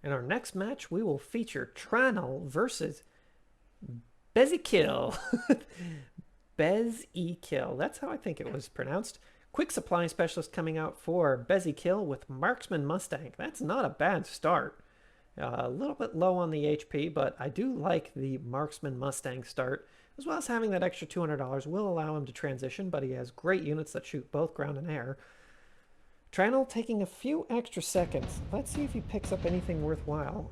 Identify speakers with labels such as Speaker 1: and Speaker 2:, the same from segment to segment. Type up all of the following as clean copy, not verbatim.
Speaker 1: In our next match, we will feature Trannel versus BeZiKill. BeZiKill. That's how I think it was pronounced. Quick supply specialist coming out for BeZiKill with Marksman Mustang. That's not a bad start. A little bit low on the HP, but I do like the Marksman Mustang start, as well as having that extra $200 will allow him to transition, but he has great units that shoot both ground and air. Trannel taking a few extra seconds. Let's see if he picks up anything worthwhile.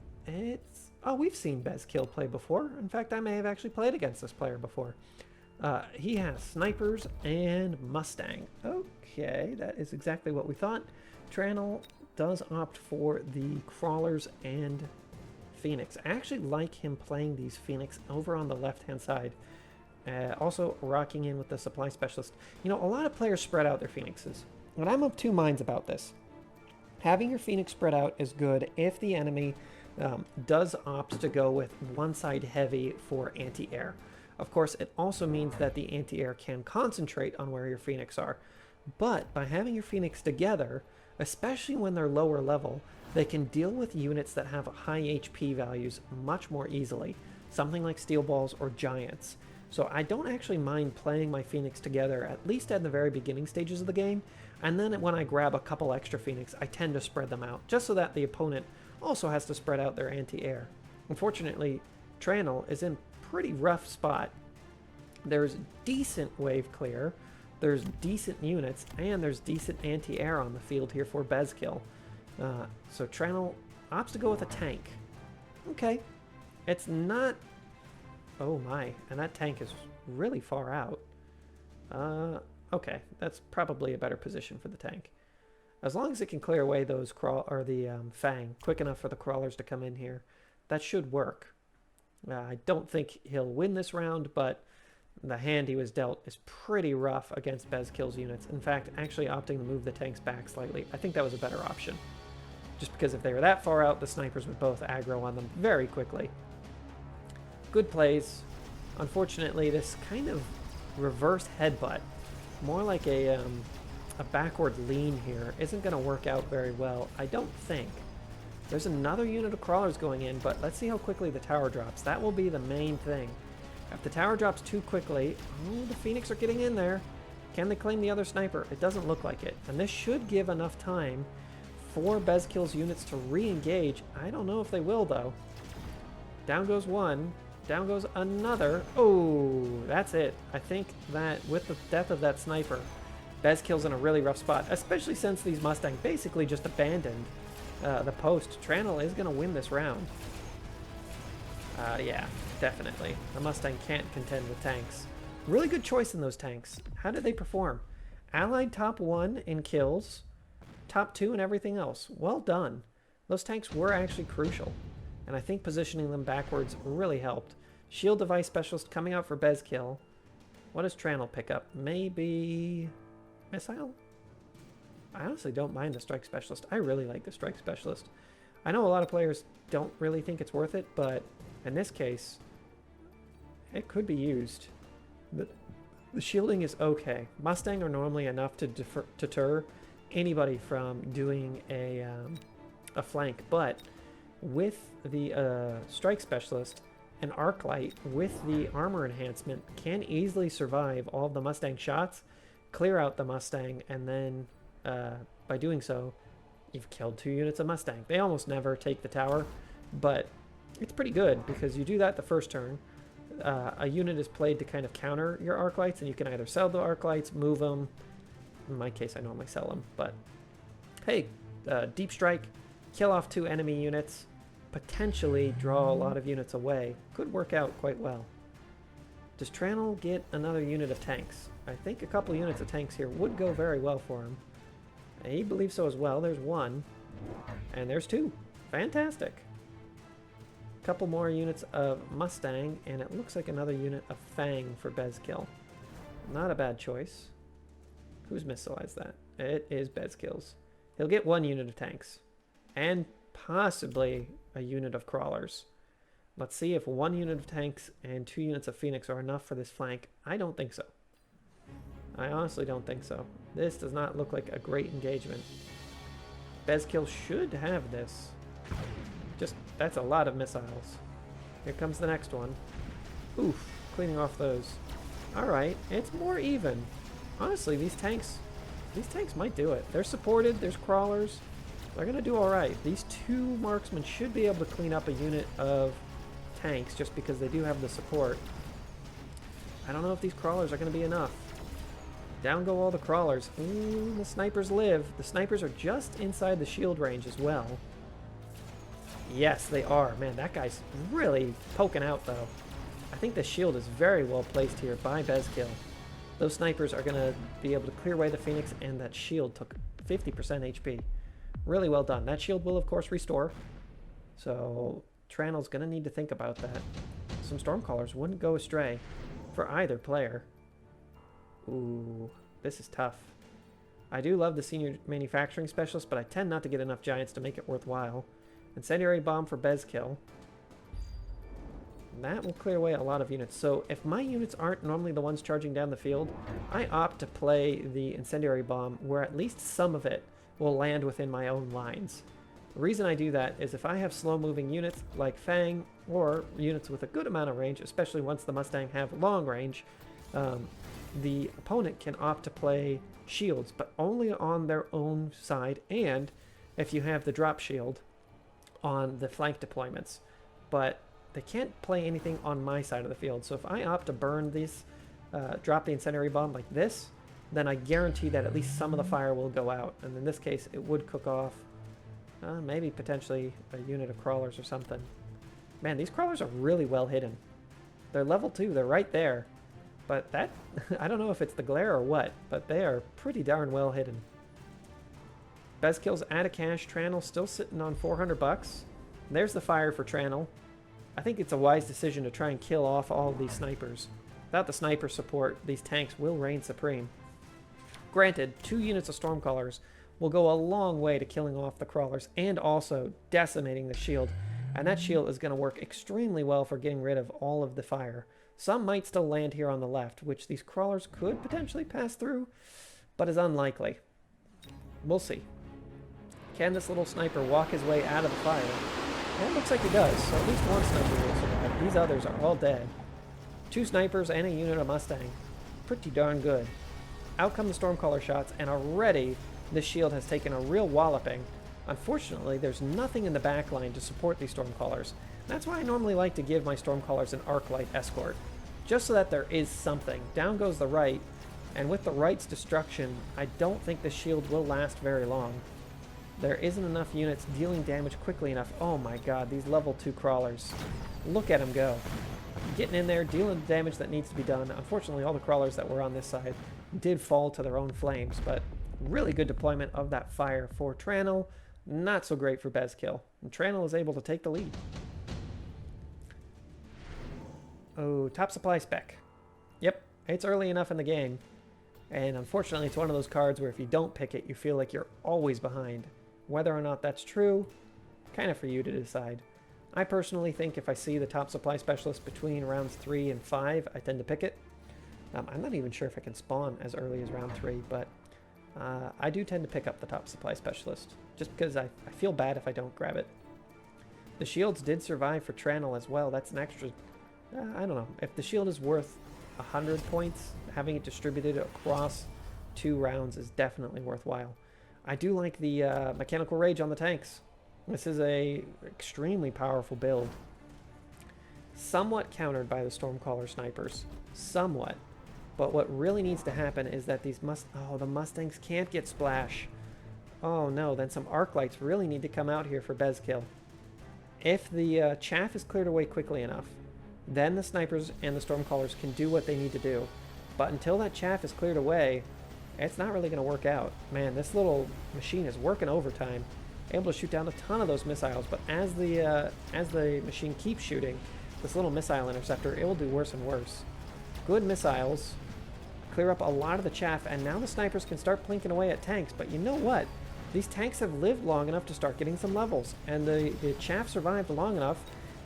Speaker 1: Oh, we've seen BeZiKill play before. In fact, I may have actually played against this player before. He has snipers and Mustang. Okay, that is exactly what we thought. Trannel does opt for the crawlers and Phoenix. I actually like him playing these Phoenix over on the left-hand side. Also rocking in with the supply specialist. You know, a lot of players spread out their Phoenixes. And I'm of two minds about this. Having your Phoenix spread out is good if the enemy does opt to go with one side heavy for anti-air. Of course, it also means that the anti-air can concentrate on where your Phoenix are. But by having your Phoenix together, especially when they're lower level, they can deal with units that have high HP values much more easily. Something like steel balls or giants. So I don't actually mind playing my Phoenix together, at least at the very beginning stages of the game. And then when I grab a couple extra Phoenix, I tend to spread them out, just so that the opponent also has to spread out their anti-air. Unfortunately, Trannel is in a pretty rough spot. There's decent wave clear, there's decent units, and there's decent anti-air on the field here for BeZiKill. So Trannel opts to go with a tank. Okay, it's not... Oh my, and that tank is really far out. Okay, that's probably a better position for the tank. As long as it can clear away those Fang quick enough for the crawlers to come in here, that should work. I don't think he'll win this round, but the hand he was dealt is pretty rough against BeZiKill's units. In fact, actually opting to move the tanks back slightly, I think that was a better option. Just because if they were that far out, the snipers would both aggro on them very quickly. Good plays. Unfortunately, this kind of reverse headbutt, more like a backward lean here, isn't going to work out very well, I don't think. There's another unit of crawlers going in, but let's see how quickly the tower drops. That will be the main thing. If the tower drops too quickly, the Phoenix are getting in there. Can they claim the other sniper? It doesn't look like it. And this should give enough time for BeZiKill's units to re-engage. I don't know if they will, though. Down goes one. Down goes another. Oh, that's it. I think that with the death of that sniper, BeZiKill's in a really rough spot, especially since these Mustangs basically just abandoned the post. Trannel is going to win this round. Yeah, definitely. The Mustang can't contend with tanks. Really good choice in those tanks. How did they perform? Allied top 1 in kills, top 2 in everything else. Well done. Those tanks were actually crucial, and I think positioning them backwards really helped. Shield device specialist coming out for BeZiKill. What does Trannel pick up? Maybe missile? I honestly don't mind the strike specialist. I really like the strike specialist. I know a lot of players don't really think it's worth it, but in this case, it could be used. The shielding is okay. Mustang are normally enough to deter anybody from doing a flank, but with the strike specialist, an arc light with the armor enhancement can easily survive all of the Mustang shots, clear out the Mustang, and then by doing so, you've killed 2 units of Mustang. They almost never take the tower, but it's pretty good because you do that the first turn. A unit is played to kind of counter your arc lights, and you can either sell the arc lights, move them. In my case, I normally sell them, but hey, deep strike, kill off 2 enemy units, potentially draw a lot of units away. Could work out quite well. Does Trannel get another unit of tanks? I think a couple units of tanks here would go very well for him. He believes so as well. There's 1, and there's 2. Fantastic. Couple more units of Mustang, and it looks like another unit of Fang for BeZiKill. Not a bad choice. Who's missileized that? It is BeZiKill's. He'll get 1 unit of tanks, and possibly a unit of crawlers. Let's see if 1 unit of tanks and 2 units of Phoenix are enough for this flank. I don't think so. I honestly don't think so. This does not look like a great engagement. BeZiKill should have this. Just, that's a lot of missiles. Here comes the next one. Oof, cleaning off those. Alright, it's more even. Honestly, these tanks might do it. They're supported, there's crawlers. They're going to do alright. These two marksmen should be able to clean up a unit of tanks just because they do have the support. I don't know if these crawlers are going to be enough. Down go all the crawlers. Ooh, the snipers live. The snipers are just inside the shield range as well. Yes, they are. Man, that guy's really poking out, though. I think the shield is very well placed here by BeZiKill. Those snipers are going to be able to clear away the Phoenix, and that shield took 50% HP. Really well done. That shield will, of course, restore. So, Trannel's going to need to think about that. Some Stormcallers wouldn't go astray for either player. Ooh, this is tough. I do love the senior manufacturing specialist, but I tend not to get enough giants to make it worthwhile. Incendiary bomb for BeZiKill. That will clear away a lot of units. So if my units aren't normally the ones charging down the field, I opt to play the incendiary bomb where at least some of it will land within my own lines. The reason I do that is if I have slow-moving units like Fang or units with a good amount of range, especially once the Mustang have long range, the opponent can opt to play shields, but only on their own side, and if you have the drop shield on the flank deployments. But they can't play anything on my side of the field. So if I opt to burn these, drop the incendiary bomb like this, then I guarantee that at least some of the fire will go out. And in this case, it would cook off maybe potentially a unit of crawlers or something. Man, these crawlers are really well hidden. They're level 2, they're right there. But that, I don't know if it's the glare or what, but they are pretty darn well hidden. BeZiKill's out of cash. Trannel still sitting on 400 bucks. There's the fire for Trannel. I think it's a wise decision to try and kill off all of these snipers. Without the sniper support, these tanks will reign supreme. Granted, 2 units of Stormcallers will go a long way to killing off the crawlers and also decimating the shield. And that shield is going to work extremely well for getting rid of all of the fire. Some might still land here on the left, which these crawlers could potentially pass through, but is unlikely. We'll see. Can this little sniper walk his way out of the fire? And it looks like he does, so at least one sniper will survive. These others are all dead. 2 snipers and a unit of Mustang. Pretty darn good. Out come the Stormcaller shots, and already this shield has taken a real walloping. Unfortunately, there's nothing in the back line to support these Stormcallers. That's why I normally like to give my Stormcallers an Arclight escort, just so that there is something. Down goes the right, and with the right's destruction, I don't think the shield will last very long. There isn't enough units dealing damage quickly enough. Oh my god, these level 2 crawlers. Look at them go. Getting in there, dealing the damage that needs to be done. Unfortunately, all the crawlers that were on this side did fall to their own flames, but really good deployment of that fire for Trannel. Not so great for BeZiKill. And Trannel is able to take the lead. Oh, top supply spec. Yep, it's early enough in the game. And unfortunately, it's one of those cards where if you don't pick it, you feel like you're always behind. Whether or not that's true, kind of for you to decide. I personally think if I see the top supply specialist between rounds 3 and 5, I tend to pick it. I'm not even sure if I can spawn as early as round 3, but I do tend to pick up the top supply specialist, just because I feel bad if I don't grab it. The shields did survive for Trannel as well. That's an extra, I don't know. If the shield is worth 100 points, having it distributed across 2 rounds is definitely worthwhile. I do like the mechanical rage on the tanks. This is a extremely powerful build. Somewhat countered by the Stormcaller snipers. Somewhat. But what really needs to happen is that these the Mustangs can't get splash. Oh no, then some arc lights really need to come out here for BeZiKill. If the chaff is cleared away quickly enough, then the snipers and the Stormcallers can do what they need to do. But until that chaff is cleared away, it's not really going to work out. Man, this little machine is working overtime, able to shoot down a ton of those missiles, but as the machine keeps shooting, this little missile interceptor, it will do worse and worse. Good missiles clear up a lot of the chaff, and now the snipers can start plinking away at tanks, but you know what? These tanks have lived long enough to start getting some levels, and the chaff survived long enough.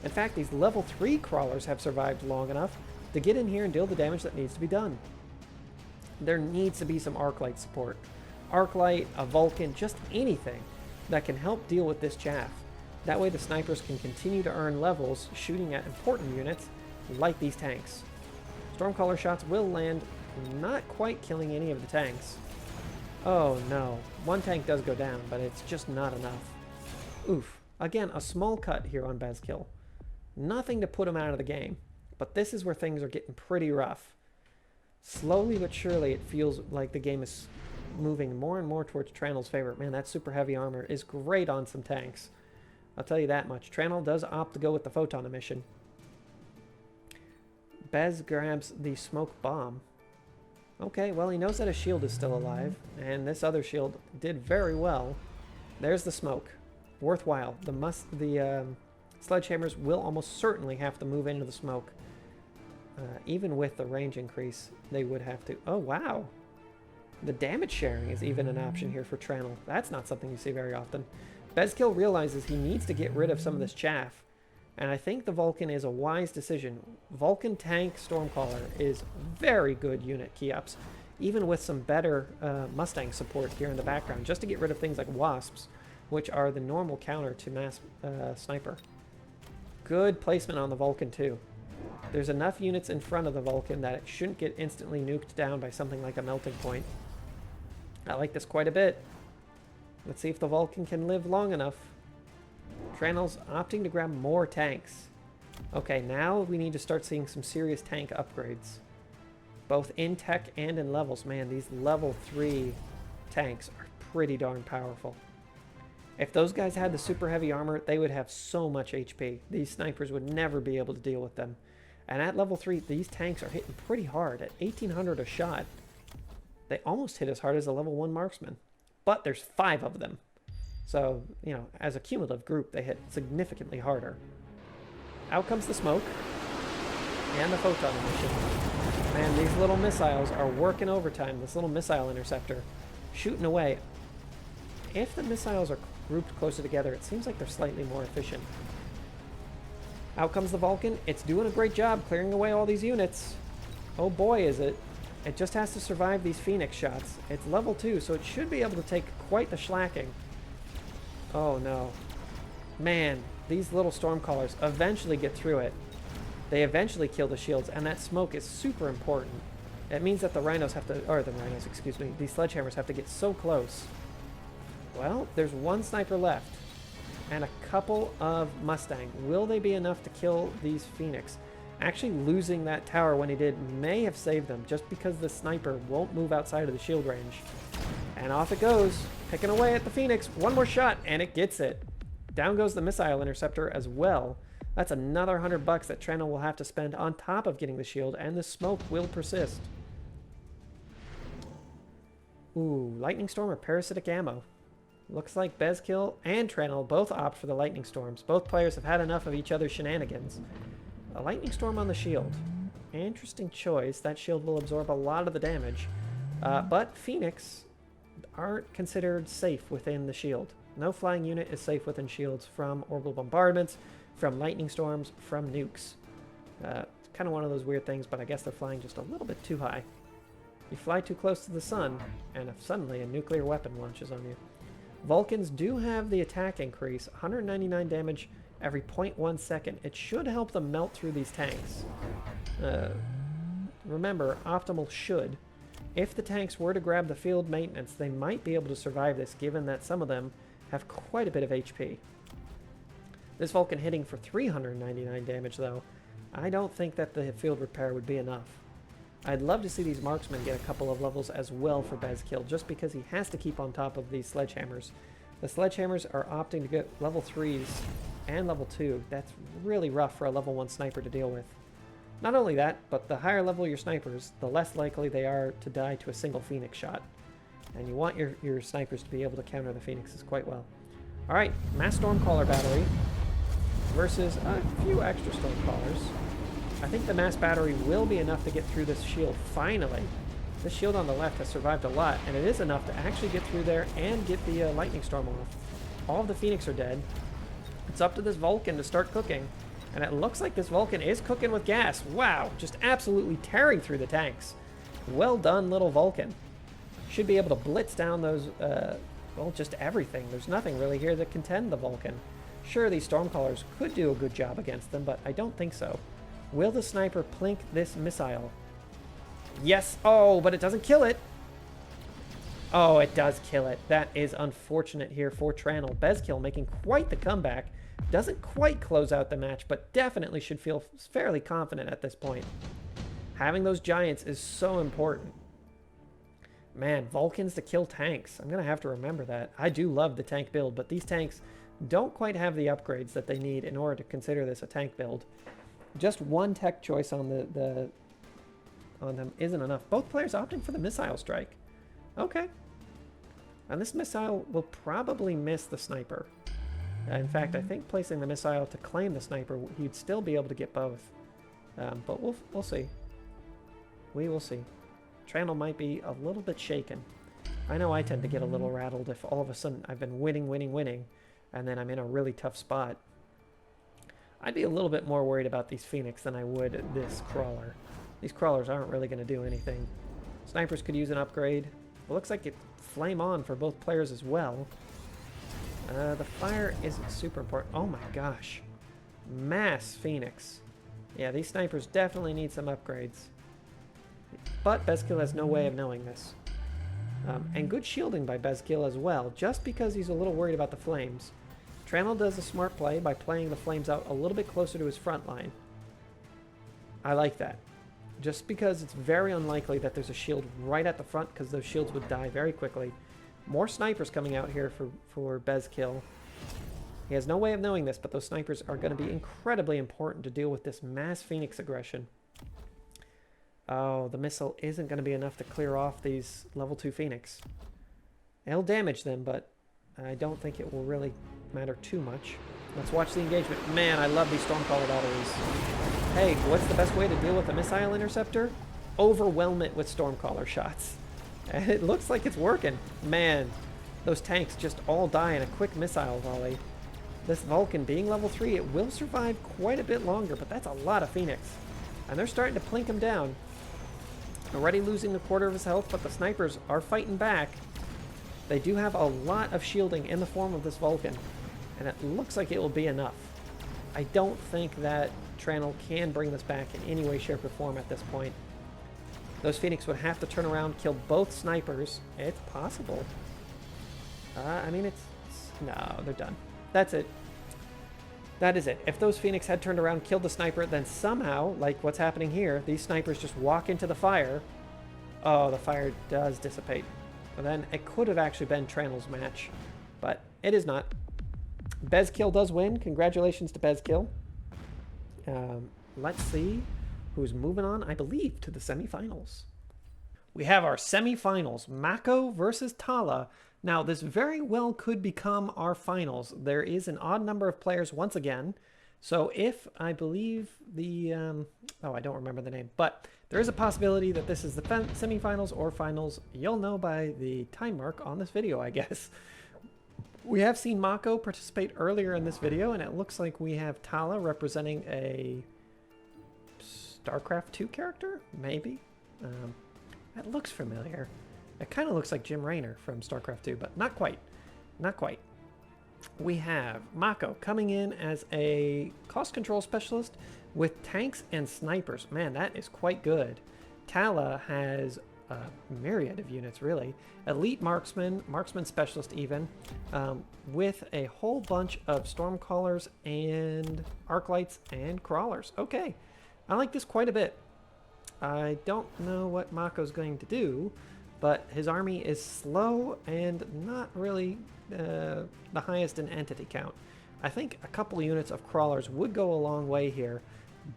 Speaker 1: In fact, these level 3 crawlers have survived long enough to get in here and deal the damage that needs to be done. There needs to be some Arclight support. Arclight, a Vulcan, just anything that can help deal with this chaff. That way the snipers can continue to earn levels shooting at important units like these tanks. Stormcaller shots will land, not quite killing any of the tanks. Oh no, one tank does go down, but it's just not enough. Oof. Again, a small cut here on BeZiKill. Nothing to put him out of the game, but this is where things are getting pretty rough. Slowly but surely it feels like the game is moving more and more towards Trannel's favor. Man, that super heavy armor is great on some tanks. I'll tell you that much. Trannel does opt to go with the photon emission. Bez grabs the smoke bomb. Okay, well, he knows that his shield is still alive, and this other shield did very well. There's the smoke. Worthwhile. The sledgehammers will almost certainly have to move into the smoke. Even with the range increase, they would have to... Oh, wow. The damage sharing is even an option here for Trannel. That's not something you see very often. BeZiKill realizes he needs to get rid of some of this chaff, and I think the Vulcan is a wise decision. Vulcan tank Stormcaller is very good unit key-ups, even with some better Mustang support here in the background, just to get rid of things like Wasps, which are the normal counter to mass sniper. Good placement on the Vulcan, too. There's enough units in front of the Vulcan that it shouldn't get instantly nuked down by something like a melting point. I like this quite a bit. Let's see if the Vulcan can live long enough. Trannel's opting to grab more tanks. Okay, now we need to start seeing some serious tank upgrades. Both in tech and in levels. Man, these level 3 tanks are pretty darn powerful. If those guys had the super heavy armor, they would have so much HP. These snipers would never be able to deal with them. And at level 3, these tanks are hitting pretty hard. At 1800 a shot, they almost hit as hard as a level 1 marksman. But there's 5 of them. So, you know, as a cumulative group, they hit significantly harder. Out comes the smoke. And the photon emission. Man, these little missiles are working overtime. This little missile interceptor shooting away. If the missiles are grouped closer together, it seems like they're slightly more efficient. Out comes the Vulcan. It's doing a great job clearing away all these units. Oh boy, is it. It just has to survive these Phoenix shots. It's level 2, so it should be able to take quite the shellacking. Oh no. Man, these little Stormcallers eventually get through it. They eventually kill the shields, and that smoke is super important. It means that the rhinos have to, or the rhinos, excuse me, these sledgehammers have to get so close. Well, there's one sniper left, and a couple of Mustang. Will they be enough to kill these Phoenix? Actually, losing that tower when he did may have saved them, just because the sniper won't move outside of the shield range. And off it goes, picking away at the Phoenix. One more shot, and it gets it. Down goes the missile interceptor as well. That's another $100 that Trannel will have to spend on top of getting the shield, and the smoke will persist. Ooh, Lightning Storm or Parasitic Ammo. Looks like BeZiKill and Trannel both opt for the Lightning Storms. Both players have had enough of each other's shenanigans. A Lightning Storm on the shield. Interesting choice. That shield will absorb a lot of the damage. But Phoenix aren't considered safe within the shield. No flying unit is safe within shields from orbital bombardments, from lightning storms, from nukes. It's kind of one of those weird things, but I guess they're flying just a little bit too high. You fly too close to the sun, and if suddenly a nuclear weapon launches on you. Vulcans do have the attack increase, 199 damage every 0.1 second. It should help them melt through these tanks. Remember, optimal should. If the tanks were to grab the field maintenance, they might be able to survive this, given that some of them have quite a bit of HP. This Vulcan hitting for 399 damage, though. I don't think that the field repair would be enough. I'd love to see these marksmen get a couple of levels as well for BeZiKill, just because he has to keep on top of these sledgehammers. The sledgehammers are opting to get level 3s and level 2. That's really rough for a level 1 sniper to deal with. Not only that, but the higher level your snipers, the less likely they are to die to a single Phoenix shot. And you want your snipers to be able to counter the Phoenixes quite well. Alright, Mass Stormcaller Battery versus a few extra Stormcallers. I think the Mass Battery will be enough to get through this shield, finally. This shield on the left has survived a lot, and it is enough to actually get through there and get the Lightning Storm off. All of the Phoenix are dead. It's up to this Vulcan to start cooking. And it looks like this Vulcan is cooking with gas. Wow, just absolutely tearing through the tanks. Well done, little Vulcan. Should be able to blitz down those, well, just everything. There's nothing really here that can contend the Vulcan. Sure, these Stormcallers could do a good job against them, but I don't think so. Will the sniper plink this missile? Yes! Oh, but it doesn't kill it! Oh, it does kill it. That is unfortunate here for Trannel. BeZiKill making quite the comeback. Doesn't quite close out the match, but definitely should feel fairly confident at this point. Having those giants is so important. Man, Vulcans to kill tanks. I'm going to have to remember that. I do love the tank build, but these tanks don't quite have the upgrades that they need in order to consider this a tank build. Just one tech choice on on them isn't enough. Both players opting for the missile strike. Okay. And this missile will probably miss the sniper. In fact, I think placing the missile to claim the sniper, he'd still be able to get both. But we'll see. We will see. Trannel might be a little bit shaken. I know I tend to get a little rattled if all of a sudden I've been winning, and then I'm in a really tough spot. I'd be a little bit more worried about these Phoenix than I would this Crawler. These Crawlers aren't really going to do anything. Snipers could use an upgrade. It looks like it's flame on for both players as well. The fire isn't super important. Oh my gosh. Mass Phoenix. Yeah, these snipers definitely need some upgrades. But BeZiKill has no way of knowing this. And good shielding by BeZiKill as well, just because he's a little worried about the flames. Trannel does a smart play by playing the flames out a little bit closer to his front line. I like that. Just because it's very unlikely that there's a shield right at the front, because those shields would die very quickly. More snipers coming out here for BeZiKill. He has no way of knowing this, but those snipers are going to be incredibly important to deal with this mass Phoenix aggression. Oh, the missile isn't going to be enough to clear off these level 2 Phoenix. It'll damage them, but I don't think it will really matter too much. Let's watch the engagement. Man, I love these Stormcaller batteries. Hey, what's the best way to deal with a missile interceptor? Overwhelm it with Stormcaller shots. And it looks like it's working. Man, those tanks just all die in a quick missile volley. This Vulcan being level 3, it will survive quite a bit longer, but that's a lot of Phoenix. And they're starting to plink him down. Already losing a quarter of his health, but the snipers are fighting back. They do have a lot of shielding in the form of this Vulcan, and it looks like it will be enough. I don't think that Trannel can bring this back in any way, shape, or form at this point. Those Phoenix would have to turn around, kill both snipers. It's possible. I mean, no, they're done. That's it. That is it. If those Phoenix had turned around, killed the sniper, then somehow, like what's happening here, these snipers just walk into the fire. Oh, the fire does dissipate. And then it could have actually been Trannel's match, but it is not. BeZiKill does win. Congratulations to BeZiKill. Let's see who's moving on, I believe, to the semifinals. We have our semifinals, Mako versus Tala. Now, this very well could become our finals. There is an odd number of players once again. So if I believe the, I don't remember the name, but there is a possibility that this is the semifinals or finals. You'll know by the time mark on this video, I guess. We have seen Mako participate earlier in this video, and it looks like we have Tala representing a StarCraft 2 character, maybe? That looks familiar. It kind of looks like Jim Raynor from StarCraft 2, but not quite. Not quite. We have Mako coming in as a cost control specialist with tanks and snipers. Man, that is quite good. Tala has a myriad of units, really. Elite marksman, marksman specialist even, with a whole bunch of Stormcallers and Arclights and Crawlers. Okay, I like this quite a bit. I don't know what Mako's going to do, but his army is slow and not really the highest in entity count. I think a couple units of Crawlers would go a long way here,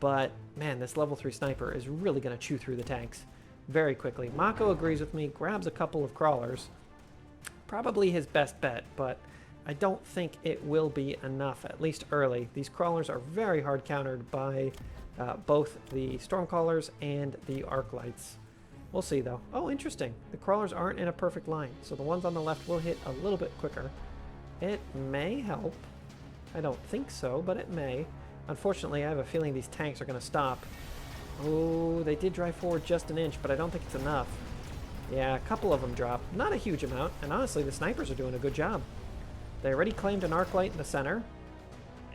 Speaker 1: but man, this level 3 sniper is really going to chew through the tanks very quickly. Mako agrees with me, grabs a couple of Crawlers. Probably his best bet, but I don't think it will be enough, at least early. These Crawlers are very hard countered by both the Stormcallers and the Arclights. We'll see, though. Oh, interesting. The Crawlers aren't in a perfect line, so the ones on the left will hit a little bit quicker. It may help. I don't think so, but it may. Unfortunately, I have a feeling these tanks are going to stop. Oh, they did drive forward just an inch, but I don't think it's enough. Yeah, a couple of them dropped. Not a huge amount, and honestly, the snipers are doing a good job. They already claimed an Arclight in the center.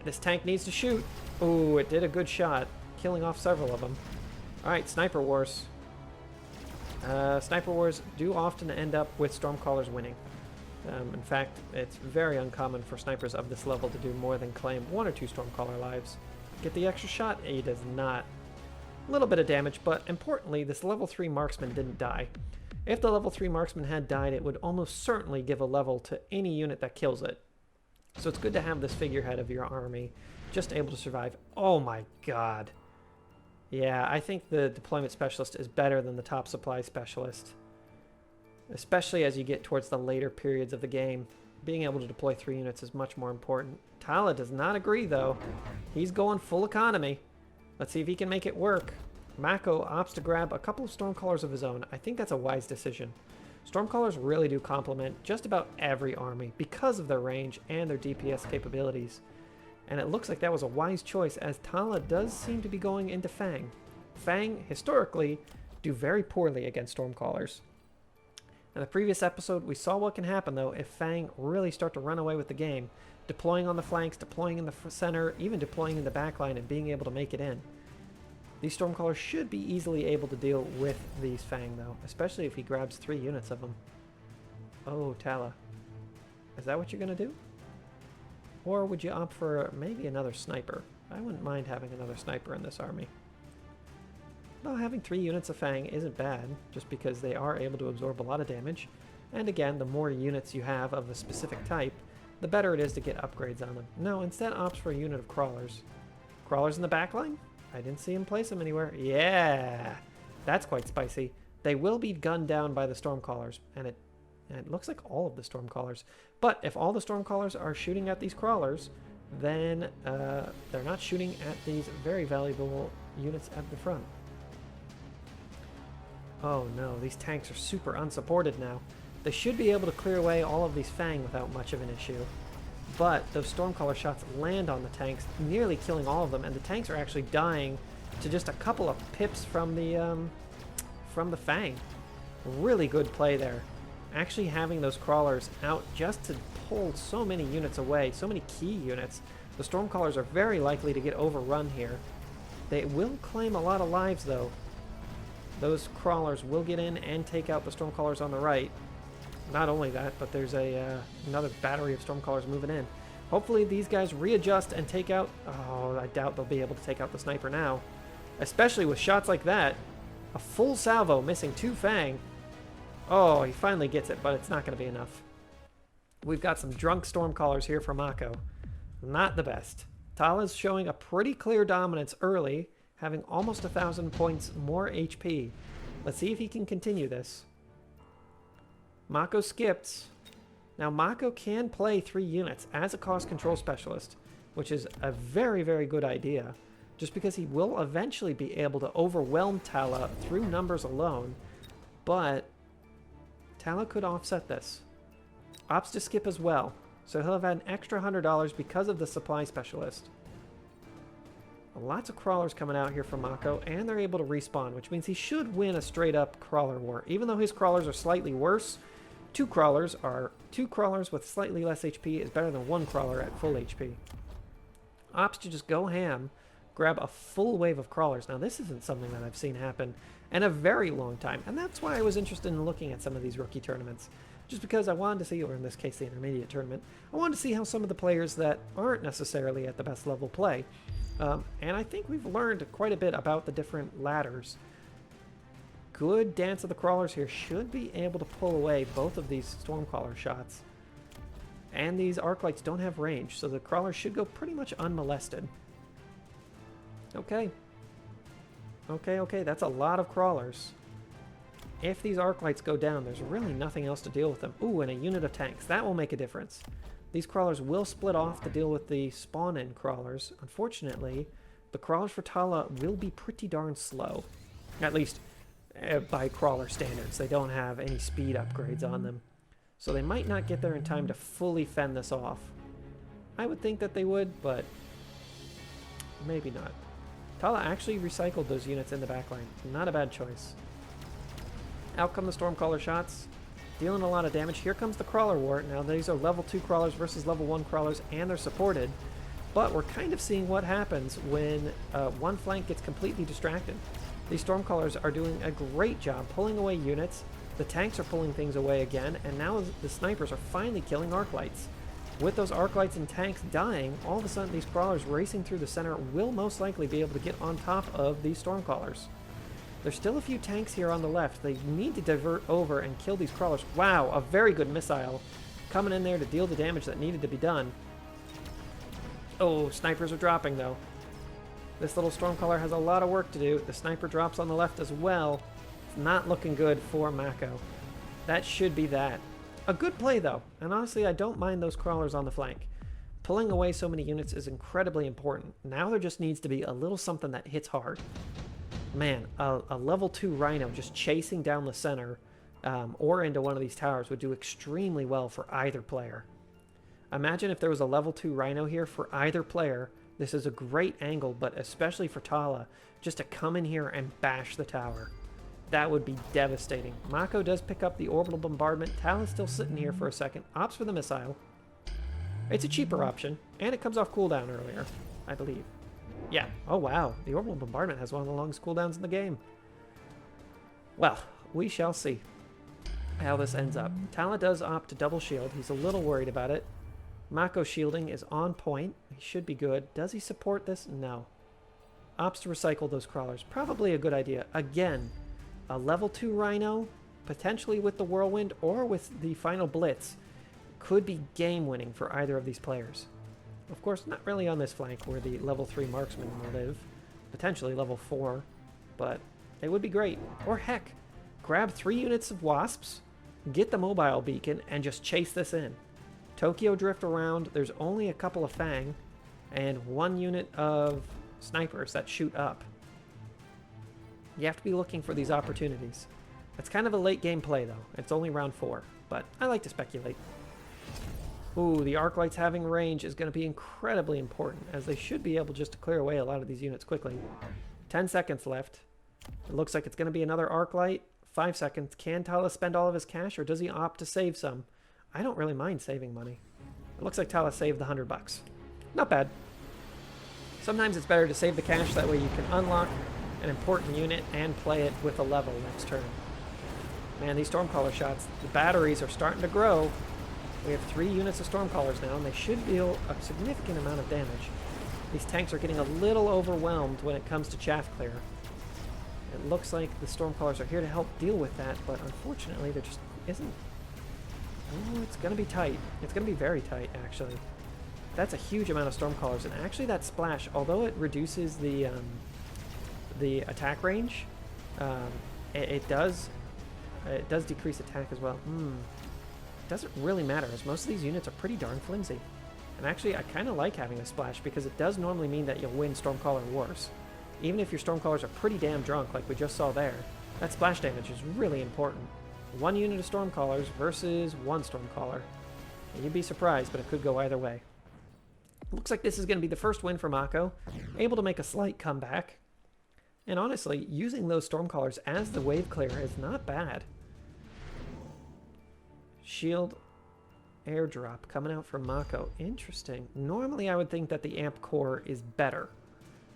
Speaker 1: This tank needs to shoot. Ooh, it did a good shot, killing off several of them. Alright, Sniper Wars. Sniper Wars do often end up with Stormcallers winning. In fact, it's very uncommon for snipers of this level to do more than claim 1 or 2 Stormcaller lives. Get the extra shot? He does not. A little bit of damage, but importantly, this level 3 marksman didn't die. If the level 3 marksman had died, it would almost certainly give a level to any unit that kills it. So it's good to have this figurehead of your army just able to survive. Oh my god. Yeah, I think the deployment specialist is better than the top supply specialist. Especially as you get towards the later periods of the game. Being able to deploy 3 units is much more important. Tala does not agree though. He's going full economy. Let's see if he can make it work. Mako opts to grab a couple of Stormcallers of his own. I think that's a wise decision. Stormcallers really do complement just about every army because of their range and their DPS capabilities. And it looks like that was a wise choice, as Tala does seem to be going into Fang. Fang, historically, do very poorly against Stormcallers. In the previous episode, we saw what can happen, though, if Fang really start to run away with the game, deploying on the flanks, deploying in the center, even deploying in the backline and being able to make it in. These Stormcallers should be easily able to deal with these Fang, though, especially if he grabs 3 units of them. Oh, Tala. Is that what you're going to do? Or would you opt for maybe another sniper? I wouldn't mind having another sniper in this army. Though having 3 units of Fang isn't bad, just because they are able to absorb a lot of damage. And again, the more units you have of a specific type, the better it is to get upgrades on them. No, instead opts for a unit of Crawlers. Crawlers in the backline? I didn't see him place them anywhere. Yeah! That's quite spicy. They will be gunned down by the Stormcallers, and it looks like all of the Stormcallers. But if all the Stormcallers are shooting at these Crawlers, then they're not shooting at these very valuable units at the front. Oh no, these tanks are super unsupported now. They should be able to clear away all of these Fang without much of an issue. But those Stormcaller shots land on the tanks, nearly killing all of them, and the tanks are actually dying to just a couple of pips from the Fang. Really good play there. Actually having those Crawlers out just to pull so many units away, so many key units. The Stormcallers are very likely to get overrun here. They will claim a lot of lives though. Those Crawlers will get in and take out the Stormcallers on the right. Not only that, but there's another battery of Stormcallers moving in. Hopefully these guys readjust and take out... Oh, I doubt they'll be able to take out the sniper now. Especially with shots like that. A full salvo missing 2 Fang. Oh, he finally gets it, but it's not going to be enough. We've got some drunk Stormcallers here for Mako. Not the best. Tala's showing a pretty clear dominance early, having almost 1,000 points more HP. Let's see if he can continue this. Mako skips. Now Mako can play 3 units as a cost control specialist, which is a very, very good idea, just because he will eventually be able to overwhelm Tala through numbers alone, but Tala could offset this. Opts to skip as well, so he'll have an extra $100 because of the supply specialist. Lots of Crawlers coming out here from Mako, and they're able to respawn, which means he should win a straight-up Crawler war. Even though his Crawlers are slightly worse, 2 Crawlers with slightly less HP is better than 1 Crawler at full HP. Opts to just go ham, grab a full wave of Crawlers. Now this isn't something that I've seen happen in a very long time, and that's why I was interested in looking at some of these rookie tournaments. Just because I wanted to see, or in this case the intermediate tournament, I wanted to see how some of the players that aren't necessarily at the best level play. And I think we've learned quite a bit about the different ladders. Good Dance of the Crawlers here should be able to pull away both of these Stormcaller shots. And these Arclights don't have range, so the Crawlers should go pretty much unmolested. Okay. Okay, that's a lot of Crawlers. If these Arclights go down, there's really nothing else to deal with them. Ooh, and a unit of tanks. That will make a difference. These Crawlers will split off to deal with the spawn-in Crawlers. Unfortunately, the Crawlers for Tala will be pretty darn slow. At least by Crawler standards. They don't have any speed upgrades on them. So they might not get there in time to fully fend this off. I would think that they would, but maybe not. Tala actually recycled those units in the backline. Not a bad choice. Out come the Stormcaller shots. Dealing a lot of damage. Here comes the Crawler war. Now these are level 2 Crawlers versus level 1 Crawlers, and they're supported. But we're kind of seeing what happens when one flank gets completely distracted. These Stormcallers are doing a great job pulling away units. The tanks are pulling things away again, and now the snipers are finally killing arc lights. With those arc lights and tanks dying, all of a sudden these crawlers racing through the center will most likely be able to get on top of these Stormcallers. There's still a few tanks here on the left. They need to divert over and kill these crawlers. Wow, a very good missile coming in there to deal the damage that needed to be done. Oh, snipers are dropping though. This little Stormcaller has a lot of work to do. The sniper drops on the left as well. It's not looking good for Mako. That should be that. A good play though, and honestly I don't mind those crawlers on the flank. Pulling away so many units is incredibly important. Now there just needs to be a little something that hits hard. Man, a level 2 Rhino just chasing down the center or into one of these towers would do extremely well for either player. Imagine if there was a level 2 Rhino here for either player. This is a great angle, but especially for Tala, just to come in here and bash the tower. That would be devastating. Mako does pick up the orbital bombardment. Tala's still sitting here for a second. Opts for the missile. It's a cheaper option, and it comes off cooldown earlier, I believe. Yeah. Oh, wow. The orbital bombardment has one of the longest cooldowns in the game. Well, we shall see how this ends up. Tala does opt to double shield. He's a little worried about it. Mako shielding is on point. He should be good. Does he support this? No. Opts to recycle those crawlers. Probably a good idea. Again, a level 2 Rhino, potentially with the Whirlwind or with the final Blitz, could be game-winning for either of these players. Of course, not really on this flank where the level 3 Marksman will live. Potentially level 4, but it would be great. Or heck, grab 3 units of Wasps, get the mobile beacon, and just chase this in. Tokyo drift around, there's only a couple of Fang, and 1 unit of snipers that shoot up. You have to be looking for these opportunities. It's kind of a late game play though. It's only round 4, but I like to speculate. Ooh, the arc lights having range is going to be incredibly important, as they should be able just to clear away a lot of these units quickly. 10 seconds left. It looks like it's going to be another arc light. 5 seconds. Can Tala spend all of his cash, or does he opt to save some? I don't really mind saving money. It looks like Tala saved the $100. Not bad. Sometimes it's better to save the cash, that way you can unlock an important unit and play it with a level next turn. Man, these Stormcaller shots, the batteries are starting to grow. We have 3 units of Stormcallers now, and they should deal a significant amount of damage. These tanks are getting a little overwhelmed when it comes to chaff clear. It looks like the Stormcallers are here to help deal with that, but unfortunately there just isn't. Oh, it's going to be tight. It's going to be very tight, actually. That's a huge amount of Stormcallers, and actually that splash, although it reduces the attack range, it does decrease attack as well. Doesn't really matter, as most of these units are pretty darn flimsy. And actually, I kind of like having a splash, because it does normally mean that you'll win Stormcaller wars. Even if your Stormcallers are pretty damn drunk, like we just saw there, that splash damage is really important. 1 unit of Stormcallers versus 1 Stormcaller. And you'd be surprised, but it could go either way. Looks like this is going to be the first win for Mako, able to make a slight comeback. And honestly, using those Stormcallers as the wave clear is not bad. Shield airdrop coming out from Mako. Interesting. Normally I would think that the amp core is better.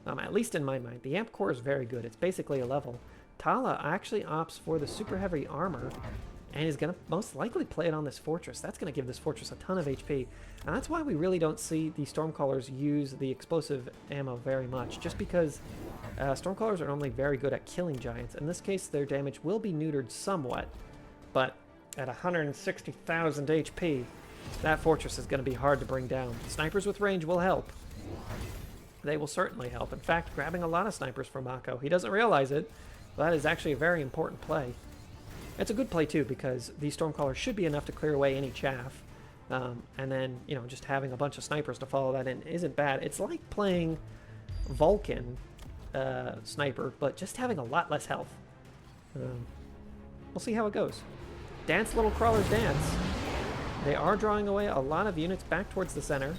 Speaker 1: At least in my mind. The amp core is very good. It's basically a level. Tala actually opts for the super heavy armor and is going to most likely play it on this fortress. That's going to give this fortress a ton of HP. And that's why we really don't see the Stormcallers use the explosive ammo very much. Just because Stormcallers are normally very good at killing giants. In this case, their damage will be neutered somewhat. But at 160,000 HP, that fortress is going to be hard to bring down. Snipers with range will help. They will certainly help. In fact, grabbing a lot of snipers for Mako. He doesn't realize it, but that is actually a very important play. It's a good play too, because these Stormcallers should be enough to clear away any chaff. And then, you know, just having a bunch of snipers to follow that in isn't bad. It's like playing Vulcan sniper, but just having a lot less health. We'll see how it goes. Dance, little crawlers, dance. They are drawing away a lot of units back towards the center.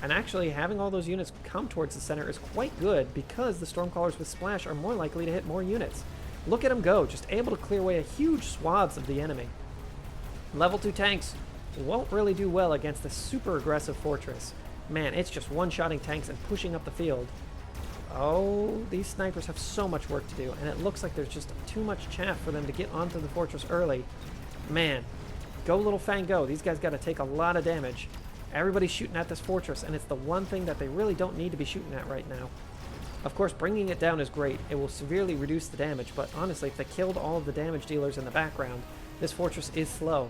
Speaker 1: And actually, having all those units come towards the center is quite good, because the Stormcallers with Splash are more likely to hit more units. Look at them go, just able to clear away a huge swaths of the enemy. Level 2 tanks won't really do well against the super aggressive fortress. Man, it's just one-shotting tanks and pushing up the field. Oh, these snipers have so much work to do, and it looks like there's just too much chaff for them to get onto the fortress early. Man, go little Fang go. These guys got to take a lot of damage. Everybody's shooting at this fortress, and it's the one thing that they really don't need to be shooting at right now. Of course, bringing it down is great. It will severely reduce the damage, but honestly, if they killed all of the damage dealers in the background, this fortress is slow.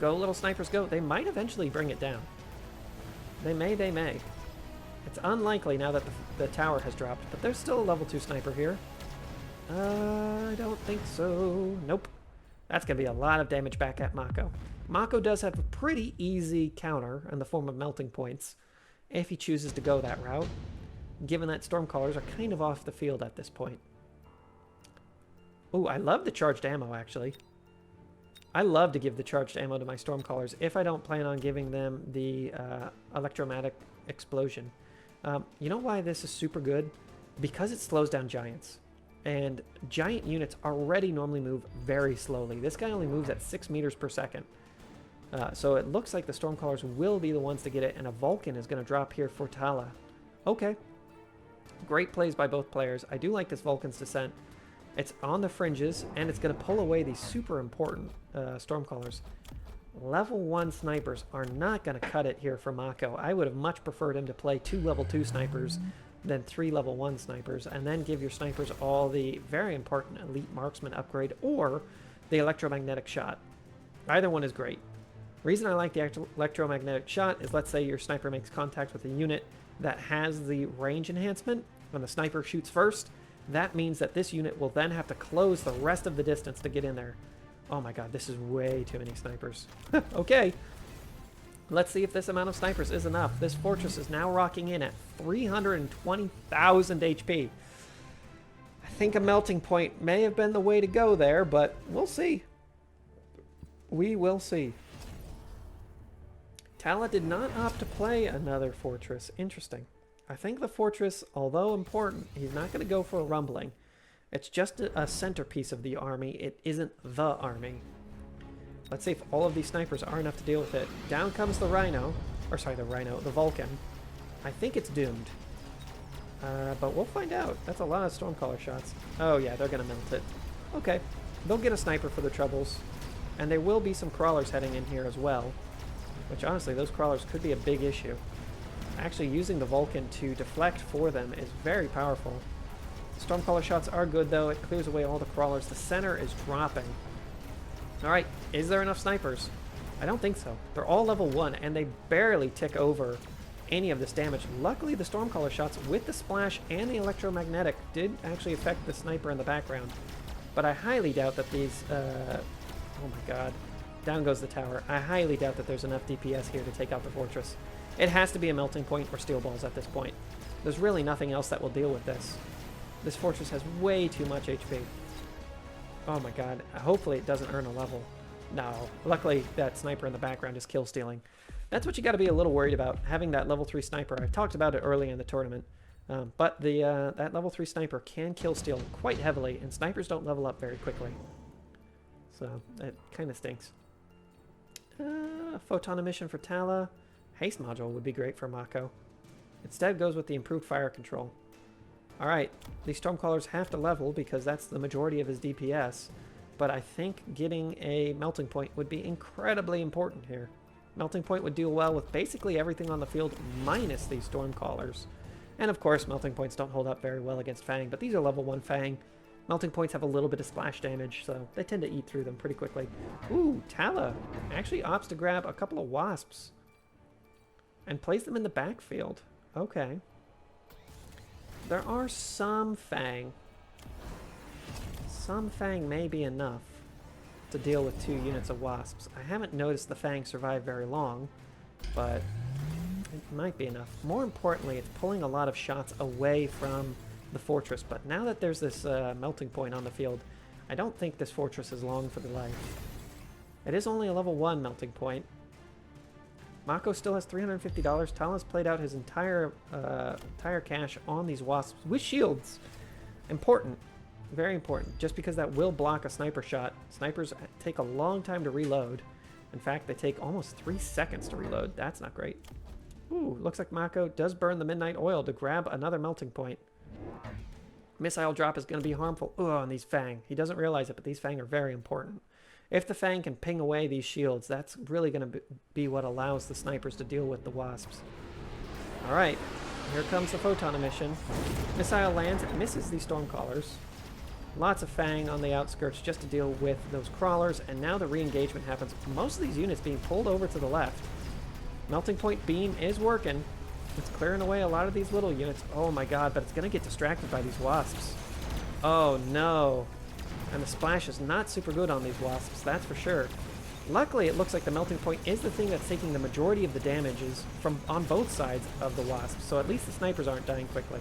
Speaker 1: Go, little snipers, go. They might eventually bring it down. They may, they may. It's unlikely now that the tower has dropped, but there's still a level 2 sniper here. I don't think so. Nope. That's going to be a lot of damage back at Mako. Mako does have a pretty easy counter in the form of melting points, if he chooses to go that route, given that Stormcallers are kind of off the field at this point. Ooh, I love the charged ammo, actually. I love to give the charged ammo to my Stormcallers if I don't plan on giving them the electromagnetic explosion. You know why this is super good? Because it slows down giants. And giant units already normally move very slowly. This guy only moves at 6 meters per second. So it looks like the Stormcallers will be the ones to get it, and a Vulcan is going to drop here for Tala. Okay. Great plays by both players. I do like this Vulcan's descent. It's on the fringes, and it's going to pull away these super important Stormcallers. Level 1 snipers are not going to cut it here for Mako. I would have much preferred him to play 2 level 2 snipers than 3 level 1 snipers, and then give your snipers all the very important elite marksman upgrade or the electromagnetic shot. Either one is great. Reason I like the electromagnetic shot is, let's say your sniper makes contact with a unit that has the range enhancement. When the sniper shoots first, that means that this unit will then have to close the rest of the distance to get in there. Oh my god, this is way too many snipers. Okay. Let's see if this amount of snipers is enough. This fortress is now rocking in at 320,000 HP. I think a melting point may have been the way to go there, but we'll see. We will see. Tala did not opt to play another fortress. Interesting. I think the fortress, although important, he's not going to go for a rumbling. It's just a centerpiece of the army. It isn't the army. Let's see if all of these snipers are enough to deal with it. Down comes the Rhino. Or sorry, the Vulcan. I think it's doomed. But we'll find out. That's a lot of Stormcaller shots. Oh yeah, they're going to melt it. Okay. They'll get a sniper for the troubles. And there will be some crawlers heading in here as well. Which honestly, those crawlers could be a big issue. Actually, using the Vulcan to deflect for them is very powerful. Stormcaller shots are good, though. It clears away all the crawlers. The center is dropping. Alright, is there enough snipers? I don't think so. They're all level 1, and they barely tick over any of this damage. Luckily, the Stormcaller shots with the splash and the electromagnetic did actually affect the sniper in the background. But I highly doubt that these... oh my god. Down goes the tower. I highly doubt that there's enough DPS here to take out the fortress. It has to be a melting point or steel balls at this point. There's really nothing else that will deal with this. This fortress has way too much HP. Oh my god. Hopefully it doesn't earn a level. No. Luckily, that sniper in the background is kill stealing. That's what you got to be a little worried about, having that level 3 sniper. I talked about it early in the tournament. But that level 3 sniper can kill steal quite heavily, and snipers don't level up very quickly. So, it kind of stinks. Photon emission for Tala. Haste module would be great for Mako. Instead goes with the improved fire control. Alright, these Stormcallers have to level because that's the majority of his DPS, but I think getting a melting point would be incredibly important here. Melting point would deal well with basically everything on the field minus these Stormcallers. And of course, melting points don't hold up very well against Fang, but these are level 1 Fang. Melting points have a little bit of splash damage, so they tend to eat through them pretty quickly. Ooh, Tala actually opts to grab a couple of wasps and place them in the backfield. Okay. There are some Fang. Some Fang may be enough to deal with 2 units of wasps. I haven't noticed the Fang survive very long, but it might be enough. More importantly, it's pulling a lot of shots away from the fortress, but now that there's this melting point on the field, I don't think this fortress is long for the life. It is only a level 1 melting point. Mako still has $350. Tala's played out his entire cash on these wasps with shields. Important. Very important. Just because that will block a sniper shot. Snipers take a long time to reload. In fact, they take almost 3 seconds to reload. That's not great. Ooh, looks like Mako does burn the midnight oil to grab another melting point. Missile drop is going to be harmful. Ugh, on these Fang. He doesn't realize it, but these Fang are very important. If the Fang can ping away these shields, that's really going to be what allows the snipers to deal with the Wasps. Alright, here comes the Photon emission. Missile lands, it misses these Stormcallers. Lots of Fang on the outskirts just to deal with those crawlers, and now the re-engagement happens. Most of these units being pulled over to the left. Melting Point beam is working. It's clearing away a lot of these little units. Oh my god, but it's going to get distracted by these Wasps. Oh no. And the splash is not super good on these Wasps, that's for sure. Luckily, it looks like the Melting Point is the thing that's taking the majority of the damages from on both sides of the Wasps, so at least the snipers aren't dying quickly.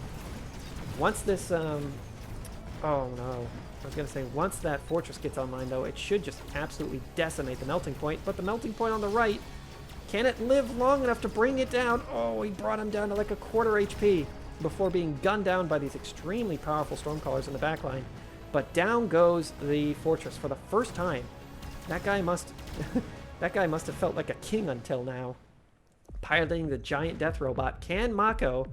Speaker 1: Once this, oh no. I was going to say, once that fortress gets online, though, it should just absolutely decimate the Melting Point, but the Melting Point on the right, can it live long enough to bring it down? Oh, he brought him down to like a quarter HP before being gunned down by these extremely powerful Stormcallers in the backline. But down goes the fortress for the first time. That guy must that guy must have felt like a king until now. Piloting the giant death robot. Can Mako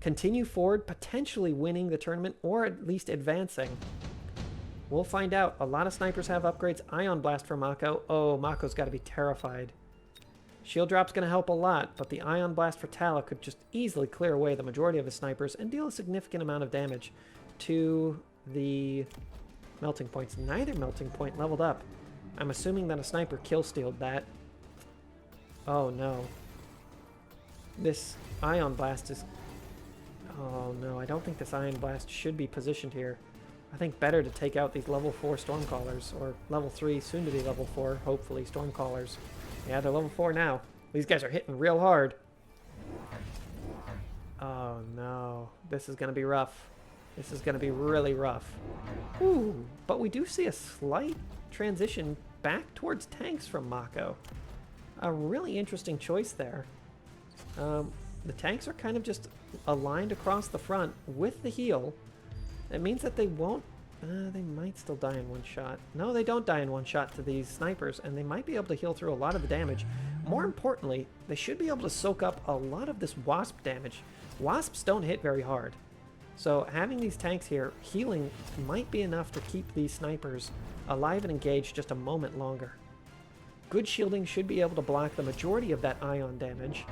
Speaker 1: continue forward, potentially winning the tournament or at least advancing? We'll find out. A lot of snipers have upgrades. Ion Blast for Mako. Oh, Mako's got to be terrified. Shield Drop's going to help a lot, but the Ion Blast for Tala could just easily clear away the majority of his snipers and deal a significant amount of damage to the melting points. Neither melting point leveled up. I'm assuming that a sniper kill-stealed that. Oh no. This Ion Blast is... Oh no, I don't think this Ion Blast should be positioned here. I think better to take out these level 4 Stormcallers, or level 3, soon to be level 4, hopefully, Stormcallers. Yeah, they're level 4 now. These guys are hitting real hard. Oh no, this is going to be rough. This is going to be really rough. Ooh, but we do see a slight transition back towards tanks from Mako. A really interesting choice there. The tanks are kind of just aligned across the front with the heal. It means that they won't... they might still die in one shot. No, they don't die in one shot to these snipers, and they might be able to heal through a lot of the damage. More importantly, they should be able to soak up a lot of this Wasp damage. Wasps don't hit very hard. So having these tanks here healing might be enough to keep these snipers alive and engaged just a moment longer. Good shielding should be able to block the majority of that ion damage.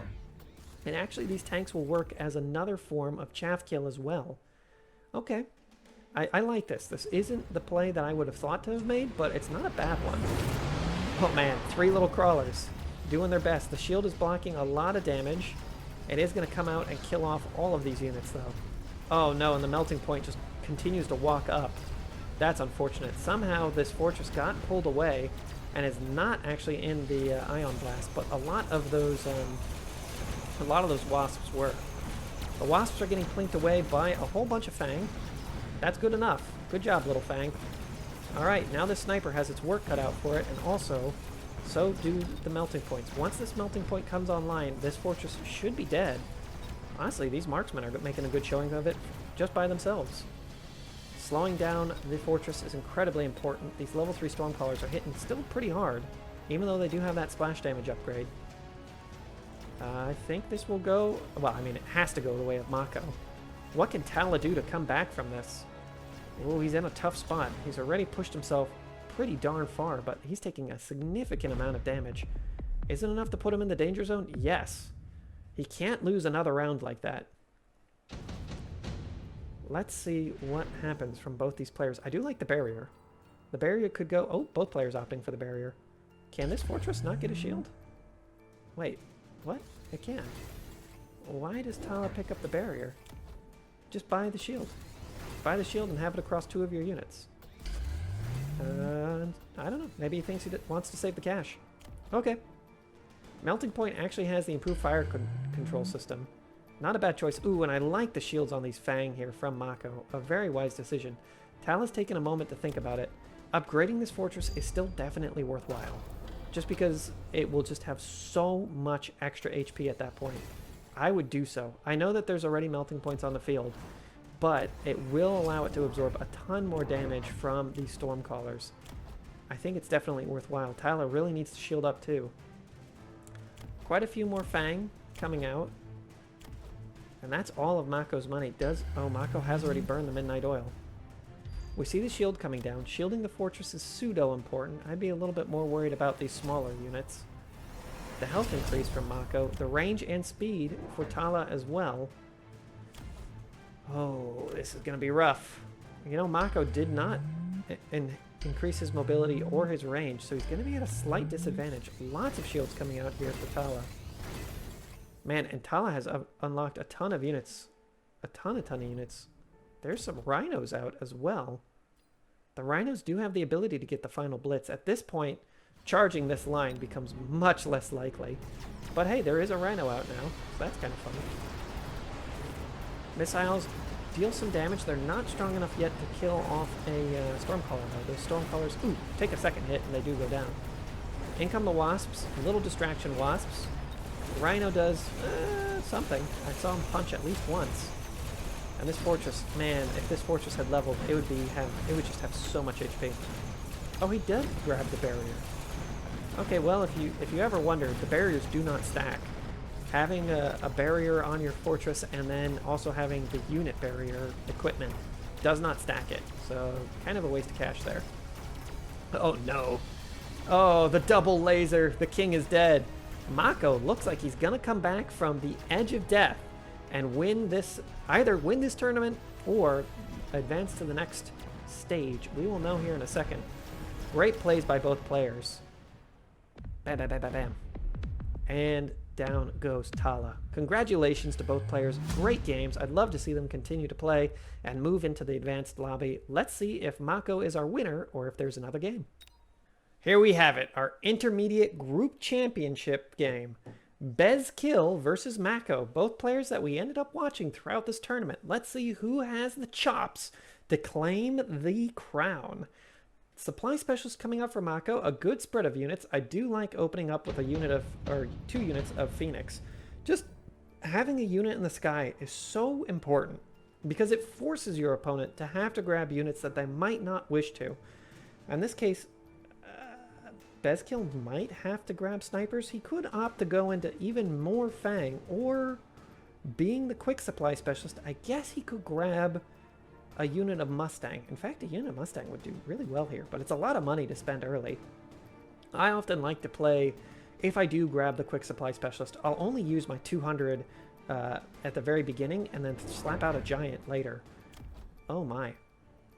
Speaker 1: And actually these tanks will work as another form of chaff kill as well. Okay. I like this. This isn't the play that I would have thought to have made, but it's not a bad one. Oh man, 3 little crawlers doing their best. The shield is blocking a lot of damage. It is going to come out and kill off all of these units though. Oh no, and the melting point just continues to walk up. That's unfortunate. Somehow this fortress got pulled away and is not actually in the ion blast, but a lot of those wasps were. The wasps are getting plinked away by a whole bunch of Fang. That's good enough. Good job, little Fang. Alright, now this sniper has its work cut out for it, and also, so do the melting points. Once this melting point comes online, this fortress should be dead. Honestly, these marksmen are making a good showing of it just by themselves. Slowing down the fortress is incredibly important. These level 3 Stormcallers are hitting still pretty hard, even though they do have that splash damage upgrade. I think this will go... Well, I mean, it has to go the way of Mako. What can Tala do to come back from this? Oh, he's in a tough spot. He's already pushed himself pretty darn far, but he's taking a significant amount of damage. Is it enough to put him in the danger zone? Yes. He can't lose another round like that. Let's see what happens from both these players. I do like the barrier. The barrier could go... Oh, both players opting for the barrier. Can this fortress not get a shield? Wait, what? It can. Why does Tala pick up the barrier? Just buy the shield. Buy the shield and have it across 2 of your units. I don't know. Maybe he thinks he wants to save the cash. Okay. Melting Point actually has the improved fire control system. Not a bad choice. Ooh, and I like the shields on these Fang here from Mako. A very wise decision. Tala's taken a moment to think about it. Upgrading this fortress is still definitely worthwhile. Just because it will just have so much extra HP at that point. I would do so. I know that there's already melting points on the field, but it will allow it to absorb a ton more damage from these Stormcallers. I think it's definitely worthwhile. Tala really needs to shield up too. Quite a few more Fang coming out. And that's all of Mako's money. Oh, Mako has already burned the Midnight Oil. We see the shield coming down. Shielding the fortress is pseudo important. I'd be a little bit more worried about these smaller units. The health increase from Mako. The range and speed for Tala as well. Oh, this is going to be rough. You know, Mako did not increase his mobility or his range, so he's going to be at a slight disadvantage. Lots of shields coming out here for Tala. Man, and Tala has unlocked a ton of units. A ton of units. There's some rhinos out as well. The rhinos do have the ability to get the final blitz. At this point, charging this line becomes much less likely. But hey, there is a rhino out now, so that's kind of fun. Missiles deal some damage. They're not strong enough yet to kill off a Stormcaller, though. Those Stormcallers, ooh, take a second hit and they do go down. In come the Wasps, little distraction Wasps. Rhino does something. I saw him punch at least once. And this fortress, man, if this fortress had leveled, it would just have so much HP. Oh, he did grab the barrier. Okay, well, if you ever wondered, the barriers do not stack. Having a barrier on your fortress and then also having the unit barrier equipment does not stack it. So, kind of a waste of cash there. Oh, no. Oh, the double laser. The king is dead. Mako looks like he's going to come back from the edge of death and win this, either win this tournament or advance to the next stage. We will know here in a second. Great plays by both players. Bam, bam, bam, bam, bam. And down goes Tala. Congratulations to both players. Great games. I'd love to see them continue to play and move into the advanced lobby. Let's see if Mako is our winner or if there's another game. Here we have it, our intermediate group championship game. BeZiKill versus Mako, both players that we ended up watching throughout this tournament. Let's see who has the chops to claim the crown. Supply specialist coming up for Mako, a good spread of units. I do like opening up with a unit of, or 2 units of Phoenix. Just having a unit in the sky is so important because it forces your opponent to have to grab units that they might not wish to. In this case, BeZiKill might have to grab snipers. He could opt to go into even more Fang, or being the quick supply specialist, I guess he could grab a unit of Mustang. In fact, a unit of Mustang would do really well here, but it's a lot of money to spend early. I often like to play, if I do grab the quick supply specialist, I'll only use my 200 at the very beginning and then slap out a giant later. Oh my.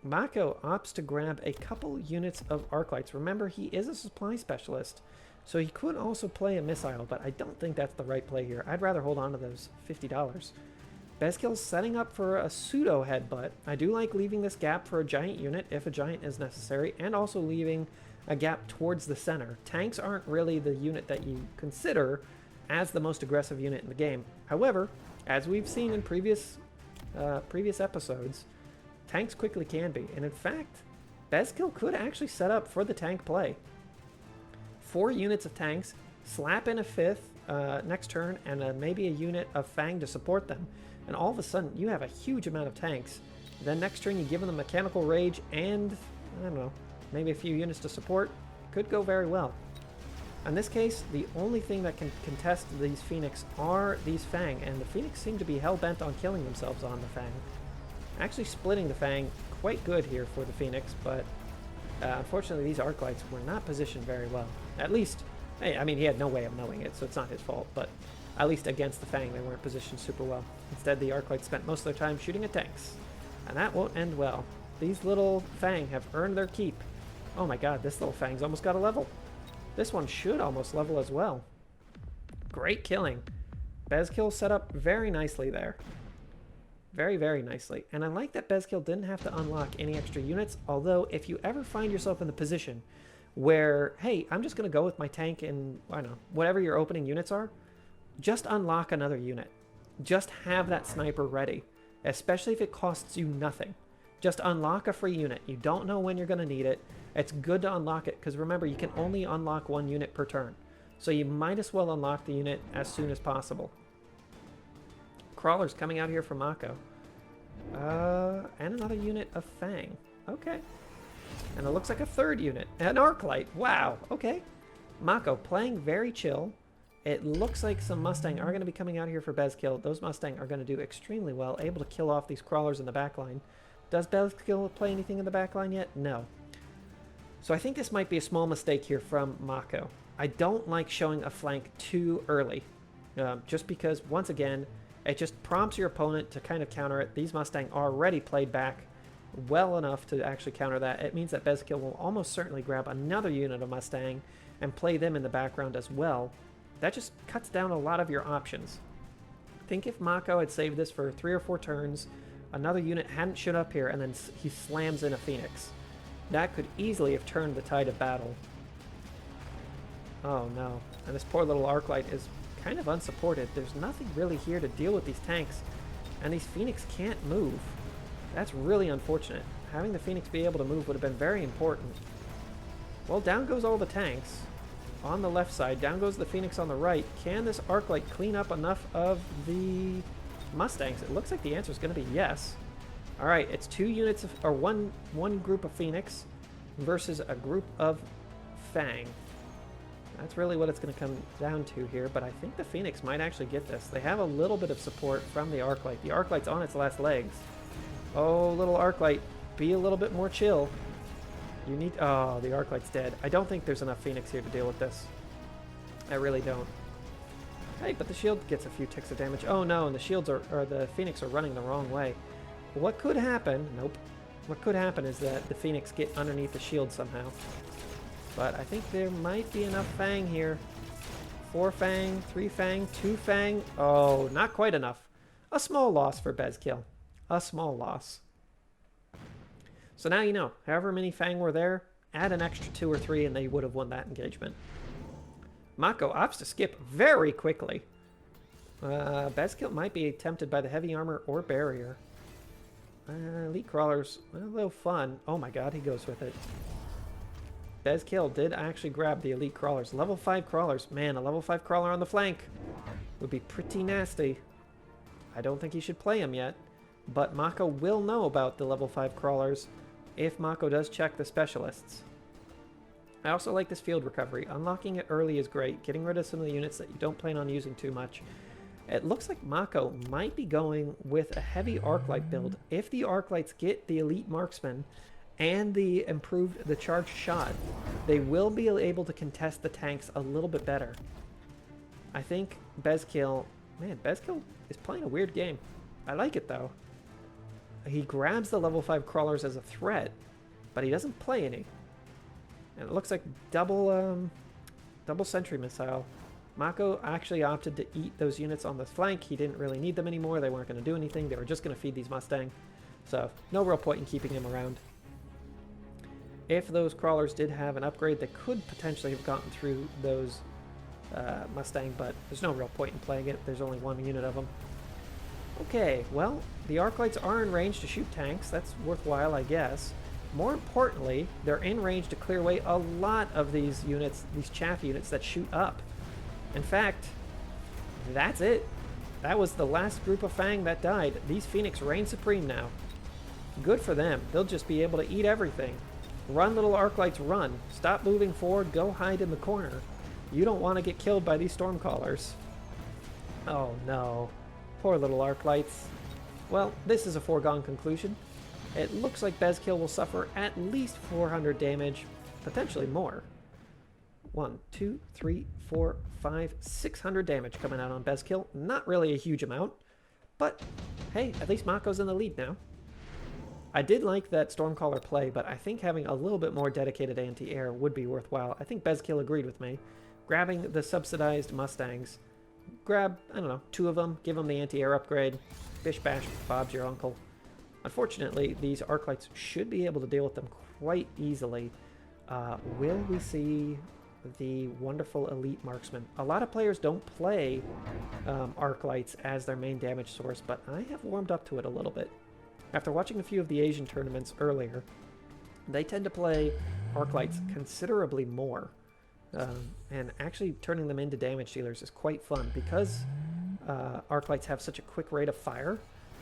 Speaker 1: Mako opts to grab a couple units of arc lights. Remember, he is a supply specialist, so he could also play a missile, but I don't think that's the right play here. I'd rather hold on to those $50. BeZiKill's setting up for a pseudo headbutt. I do like leaving this gap for a giant unit if a giant is necessary, and also leaving a gap towards the center. Tanks aren't really the unit that you consider as the most aggressive unit in the game. However, as we've seen in previous episodes, tanks quickly can be, and in fact, BeZiKill could actually set up for the tank play. 4 units of tanks, slap in a 5th next turn, and maybe a unit of Fang to support them, and all of a sudden you have a huge amount of tanks. Then next turn you give them the mechanical rage and, I don't know, maybe a few units to support. Could go very well. In this case, the only thing that can contest these Phoenix are these Fang, and the Phoenix seem to be hell-bent on killing themselves on the Fang. Actually splitting the Fang quite good here for the Phoenix, but unfortunately these arc lights were not positioned very well. At least, hey, I mean, he had no way of knowing it, so it's not his fault, but at least against the Fang they weren't positioned super well. Instead, the arc lights spent most of their time shooting at tanks, and that won't end well. These little Fang have earned their keep. Oh my god, this little Fang's almost got a level. This one should almost level as well. Great killing. BeZiKill set up very nicely there. Very, very nicely. And I like that BeZiKill didn't have to unlock any extra units, although if you ever find yourself in the position where, hey, I'm just going to go with my tank and, I don't know, whatever your opening units are, just unlock another unit. Just have that sniper ready, especially if it costs you nothing. Just unlock a free unit. You don't know when you're going to need it. It's good to unlock it, because remember, you can only unlock 1 unit per turn. So you might as well unlock the unit as soon as possible. Crawlers coming out here from Mako. And another unit of Fang. Okay. And it looks like a 3rd unit. An arc light. Wow. Okay. Mako playing very chill. It looks like some Mustang are going to be coming out here for BeZiKill. Those Mustang are going to do extremely well, able to kill off these crawlers in the back line. Does BeZiKill play anything in the back line yet? No. So I think this might be a small mistake here from Mako. I don't like showing a flank too early, just because, once again, it just prompts your opponent to kind of counter it. These Mustang are already played back well enough to actually counter that. It means that BeZiKill will almost certainly grab another unit of Mustang and play them in the background as well. That just cuts down a lot of your options. Think if Mako had saved this for 3 or 4 turns, another unit hadn't showed up here, and then he slams in a Phoenix. That could easily have turned the tide of battle. Oh no. And this poor little Arclight is kind of unsupported. There's nothing really here to deal with these tanks, and these Phoenix can't move. That's really unfortunate. Having the Phoenix be able to move would have been very important. Well, down goes all the tanks. On the left side, down goes the Phoenix on the right. Can this Arclight clean up enough of the Mustangs? It looks like the answer is going to be yes. All right, it's 2 units of, or one group of Phoenix versus a group of Fang. That's really what it's going to come down to here, but I think the Phoenix might actually get this. They have a little bit of support from the Arclight. The Arclight's on its last legs. Oh, little Arclight, be a little bit more chill. You need... Oh, the Arclight's dead. I don't think there's enough Phoenix here to deal with this. I really don't. Hey, but the shield gets a few ticks of damage. Oh no, and the shields are... or the Phoenix are running the wrong way. What could happen... Nope. What could happen is that the Phoenix get underneath the shield somehow. But I think there might be enough Fang here. 4 Fang, 3 Fang, 2 Fang. Oh, not quite enough. A small loss for BeZiKill. A small loss. So now you know. However many Fang were there, add an extra 2 or 3 and they would have won that engagement. Mako opts to skip very quickly. BeZiKill might be tempted by the heavy armor or barrier. Elite crawlers, a little fun. Oh my god, he goes with it. BeZiKill did actually grab the elite crawlers. Level 5 crawlers. Man, a level 5 crawler on the flank would be pretty nasty. I don't think he should play him yet, but Mako will know about the level 5 crawlers if Mako does check the specialists. I also like this field recovery. Unlocking it early is great, getting rid of some of the units that you don't plan on using too much. It looks like Mako might be going with a heavy Arclight build. If the Arclights get the elite marksman and the charged shot, they will be able to contest the tanks a little bit better. I think BeZiKill... Man, BeZiKill is playing a weird game. I like it though. He grabs the level 5 crawlers as a threat, but he doesn't play any. And it looks like double sentry missile. Mako actually opted to eat those units on the flank. He didn't really need them anymore. They weren't going to do anything. They were just going to feed these Mustang. So no real point in keeping him around. If those crawlers did have an upgrade, they could potentially have gotten through those Mustang, but there's no real point in playing it. There's only 1 unit of them. Okay, well, the Arclights are in range to shoot tanks. That's worthwhile, I guess. More importantly, they're in range to clear away a lot of these units, these chaff units that shoot up. In fact, that's it. That was the last group of Fang that died. These Phoenix reign supreme now. Good for them. They'll just be able to eat everything. Run, little Arclights, run. Stop moving forward. Go hide in the corner. You don't want to get killed by these Stormcallers. Oh no. Poor little Arclights. Well, this is a foregone conclusion. It looks like BeZiKill will suffer at least 400 damage, potentially more. 1, 2, 3, 4, 5, 600 damage coming out on BeZiKill. Not really a huge amount, but hey, at least Mako's in the lead now. I did like that Stormcaller play, but I think having a little bit more dedicated anti-air would be worthwhile. I think BeZiKill agreed with me. Grabbing the subsidized Mustangs, grab, I don't know, 2 of them, give them the anti-air upgrade, bish bash, Bob's your uncle. Unfortunately, these Arclights should be able to deal with them quite easily. Will we see the wonderful elite marksman? A lot of players don't play Arclights as their main damage source, but I have warmed up to it a little bit. After watching a few of the Asian tournaments earlier, they tend to play Arclights considerably more. And actually turning them into damage dealers is quite fun. Because Arclights have such a quick rate of fire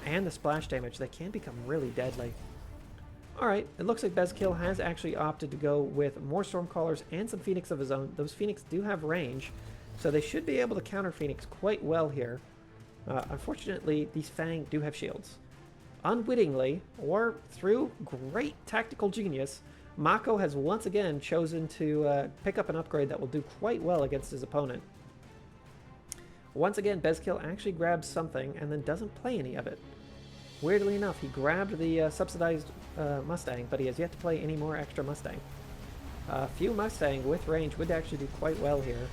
Speaker 1: and the splash damage, they can become really deadly. Alright, it looks like BeZiKill has actually opted to go with more Stormcallers and some Phoenix of his own. Those Phoenix do have range. So they should be able to counter Phoenix quite well here. Unfortunately, these Fang do have shields. Unwittingly, or through great tactical genius, Mako has once again chosen to pick up an upgrade that will do quite well against his opponent. Once again, BeZiKill actually grabs something and then doesn't play any of it. Weirdly enough, he grabbed the subsidized Mustang, but he has yet to play any more extra Mustang. A few Mustang with range would actually do quite well here,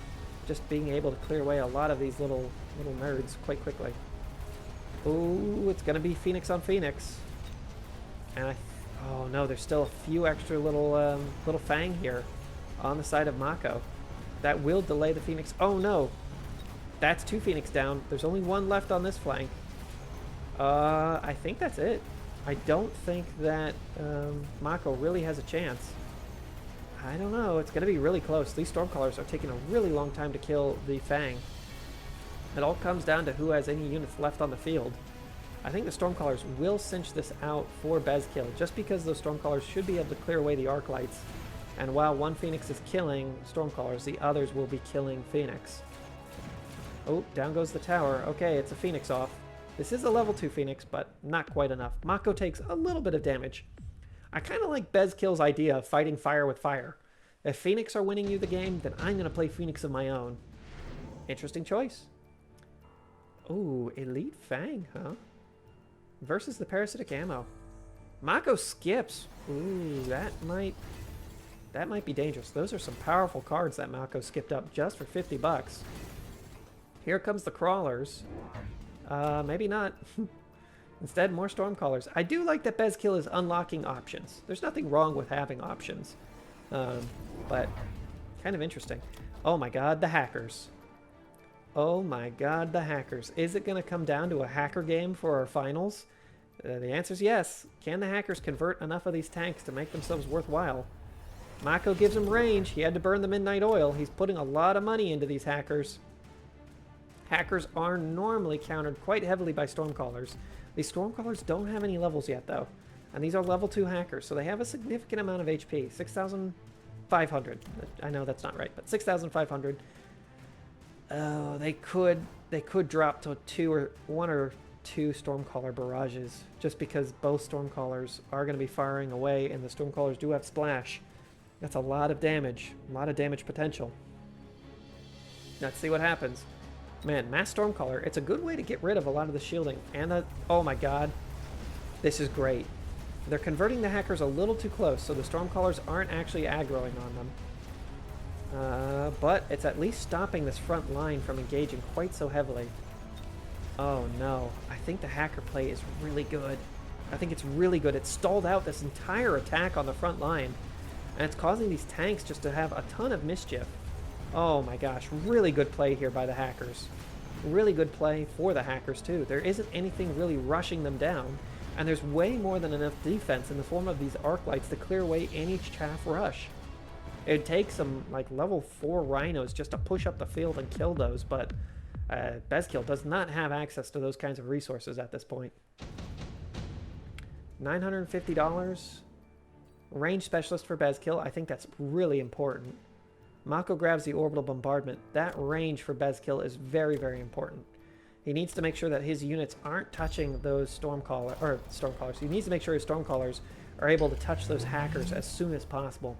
Speaker 1: just being able to clear away a lot of these little nerds quite quickly. Ooh, it's going to be Phoenix on Phoenix. And oh no, there's still a few extra little Fang here on the side of Mako. That will delay the Phoenix. Oh no, that's 2 Phoenix down. There's only 1 left on this flank. I think that's it. I don't think that Mako really has a chance. I don't know. It's going to be really close. These Stormcallers are taking a really long time to kill the Fang. It all comes down to who has any units left on the field. I think the Stormcallers will cinch this out for BeZiKill, just because those Stormcallers should be able to clear away the arc lights. And while one Phoenix is killing Stormcallers, the others will be killing Phoenix. Oh, down goes the tower. Okay, it's a Phoenix off. This is a level 2 Phoenix, but not quite enough. Mako takes a little bit of damage. I kind of like BeZiKill's idea of fighting fire with fire. If Phoenix are winning you the game, then I'm going to play Phoenix of my own. Interesting choice. Ooh, Elite Fang, huh? Versus the Parasitic Ammo. Mako skips. Ooh, that might be dangerous. Those are some powerful cards that Mako skipped up just for 50 bucks. Here comes the Crawlers. Maybe not. Instead, more Stormcallers. I do like that BeZiKill is unlocking options. There's nothing wrong with having options. But kind of interesting. Oh my god, the hackers. Oh my god, the hackers. Is it going to come down to a hacker game for our finals? The answer is yes. Can the hackers convert enough of these tanks to make themselves worthwhile? Mako gives him range. He had to burn the Midnight Oil. He's putting a lot of money into these hackers. Hackers are normally countered quite heavily by Stormcallers. These Stormcallers don't have any levels yet, though. And these are level 2 hackers, so they have a significant amount of HP. 6,500. I know that's not right, but 6,500. Oh, they could drop to 1 or 2 Stormcaller barrages, just because both Stormcallers are going to be firing away, and the Stormcallers do have splash. That's a lot of damage potential. Let's see what happens. Man, Mass Stormcaller, it's a good way to get rid of a lot of the shielding. And the, oh my god, this is great. They're converting the hackers a little too close, so the Stormcallers aren't actually aggroing on them. But it's at least stopping this front line from engaging quite so heavily. Oh no, I think the hacker play is really good. I think it's really good. It stalled out this entire attack on the front line, and it's causing these tanks just to have a ton of mischief. Oh my gosh, really good play here by the hackers. Really good play for the hackers too. There isn't anything really rushing them down, and there's way more than enough defense in the form of these arc lights to clear away any chaff rush. It'd take some like level 4 rhinos just to push up the field and kill those, but BeZiKill does not have access to those kinds of resources at this point. $950. Range specialist for BeZiKill. I think that's really important. Mako grabs the orbital bombardment. That range for BeZiKill is very, very important. He needs to make sure that his units aren't touching those Stormcallers. He needs to make sure his Stormcallers are able to touch those hackers as soon as possible.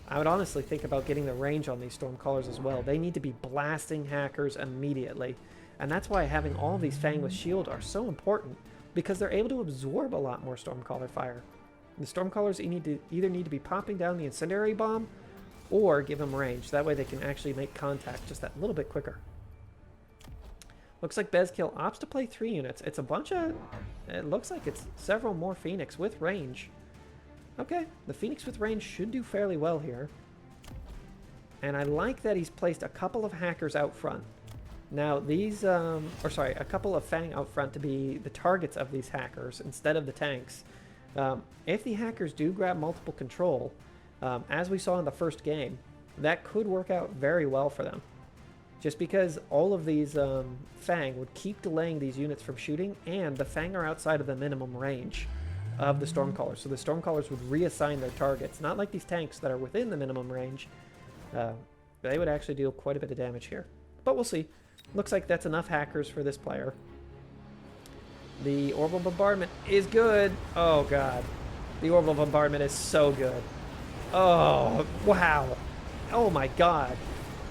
Speaker 1: I would honestly think about getting the range on these Stormcallers as well. They need to be blasting hackers immediately. And that's why having all these Fang with shield are so important, because they're able to absorb a lot more Stormcaller fire. The Stormcallers either need to be popping down the incendiary bomb or give them range. That way they can actually make contact just that little bit quicker. Looks like BeZiKill opts to play 3 units. It's a bunch of... It looks like it's several more Phoenix with range. Okay, the Phoenix with range should do fairly well here. And I like that he's placed a couple of hackers out front. Now these, a couple of Fang out front to be the targets of these hackers instead of the tanks. If the hackers do grab multiple control, as we saw in the first game, that could work out very well for them. Just because all of these Fang would keep delaying these units from shooting, and the Fang are outside of the minimum range of the Stormcallers. So the Stormcallers would reassign their targets. Not like these tanks that are within the minimum range. They would actually deal quite a bit of damage here. but we'll see. Looks like that's enough hackers for this player. The orbital bombardment is good. Oh, God. The orbital bombardment is so good. Oh, wow. Oh, my God.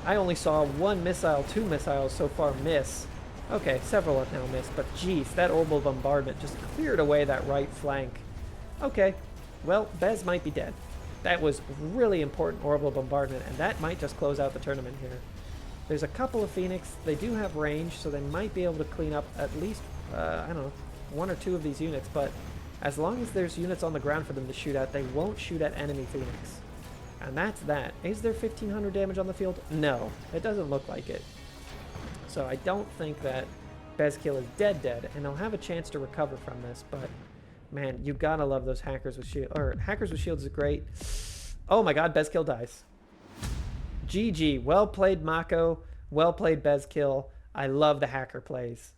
Speaker 1: I only saw one missile, two missiles so far miss. Okay, several have now missed, but geez, that orbital bombardment just cleared away that right flank. Okay, well, Bez might be dead. That was really important orbital bombardment, and that might just close out the tournament here. There's a couple of Phoenix. They do have range, so they might be able to clean up at least, I don't know, one or two of these units, but as long as there's units on the ground for them to shoot at, they won't shoot at enemy Phoenix. And that's that. Is there 1,500 damage on the field? No, it doesn't look like it. So I don't think that BeZiKill is dead, and they'll have a chance to recover from this, but man, you gotta love those hackers with shield, or hackers with shields is great. Oh my God, BeZiKill dies. GG, well played Mako, well played BeZiKill. I love the hacker plays.